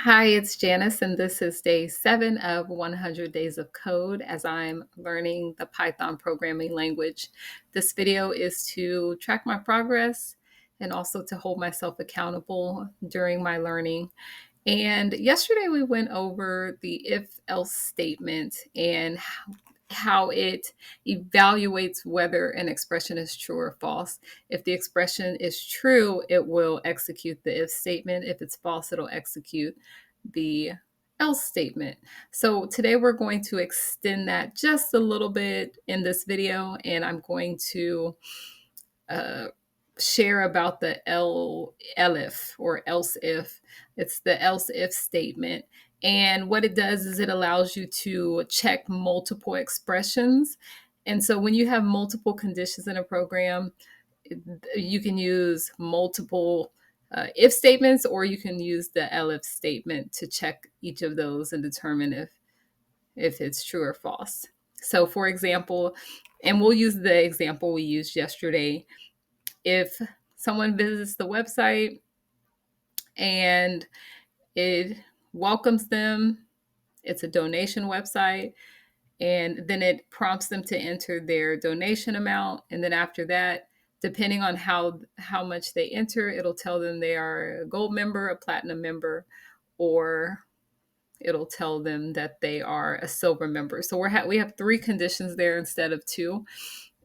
Hi, it's Janice, and this is day 7 of 100 Days of Code as I'm learning the Python programming language. This video is to track my progress and also to hold myself accountable during my learning. And yesterday we went over the if else statement and how it evaluates whether an expression is true or false. If the expression is true, it will execute the if statement. If it's false, it'll execute the else statement. So today we're going to extend that just a little bit in this video, and I'm going to uh, share about the elif or else if. It's the else if statement. And what it does is it allows you to check multiple expressions. And so when you have multiple conditions in a program, you can use multiple if statements, or you can use the elif statement to check each of those and determine if it's true or false. So for example, and we'll use the example we used yesterday. If someone visits the website and it welcomes them, it's a donation website, and then it prompts them to enter their donation amount, and then after that, depending on how much they enter, it'll tell them they are a gold member, a platinum member, or it'll tell them that they are a silver member. So we have 3 conditions there instead of 2.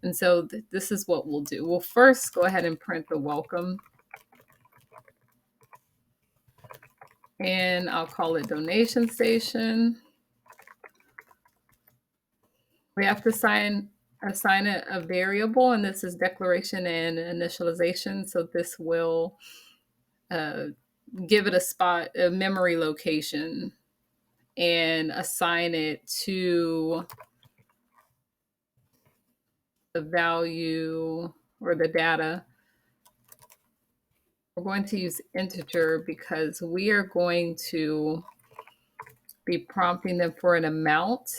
And so this is what we'll do. We'll first go ahead and print the welcome, and I'll call it donation station. We have to assign a variable, and this is declaration and initialization. So this will uh, give it a memory location, and assign it to the value or the data. We're going to use integer because we are going to be prompting them for an amount.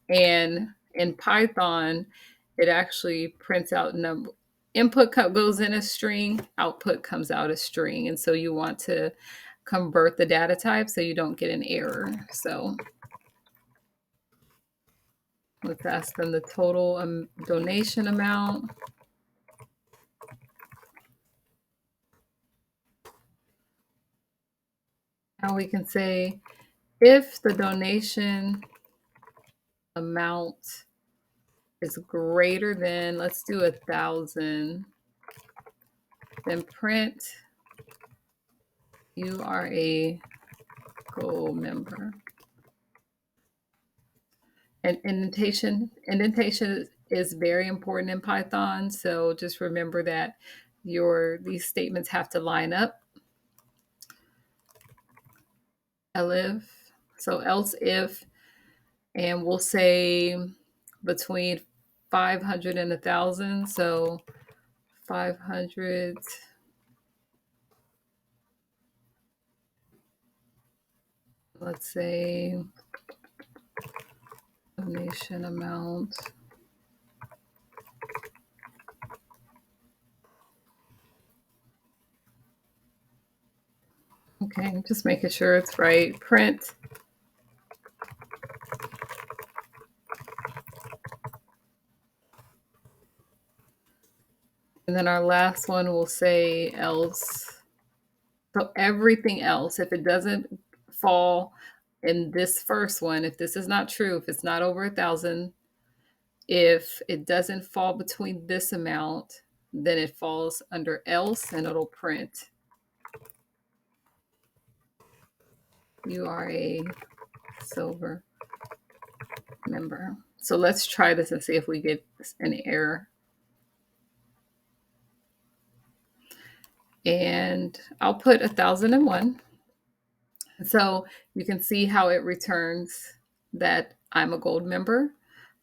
And in Python, it actually prints out number. Input goes in a string, output comes out a string. And so you want to convert the data type so you don't get an error. So let's ask them the total donation amount. Now we can say if the donation amount is greater than, let's do 1,000, then print you are a gold member. And indentation is very important in Python. So just remember that these statements have to line up. Elif, so else if, and we'll say between 500 and 1,000. So 500, let's say donation amount. Okay, just making sure it's right. Print. And then our last one will say else. So everything else, if it doesn't fall in this first one, if this is not true, if it's not over 1,000, if it doesn't fall between this amount, then it falls under else, and it'll print you are a silver member. So let's try this and see if we get an error. And I'll put 1,001. So you can see how it returns that I'm a gold member.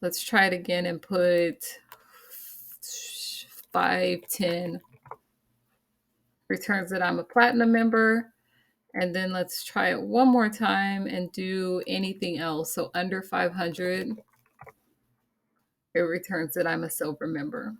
Let's try it again and put 510. Returns that I'm a platinum member. And then let's try it one more time and do anything else. So under 500, it returns that I'm a silver member.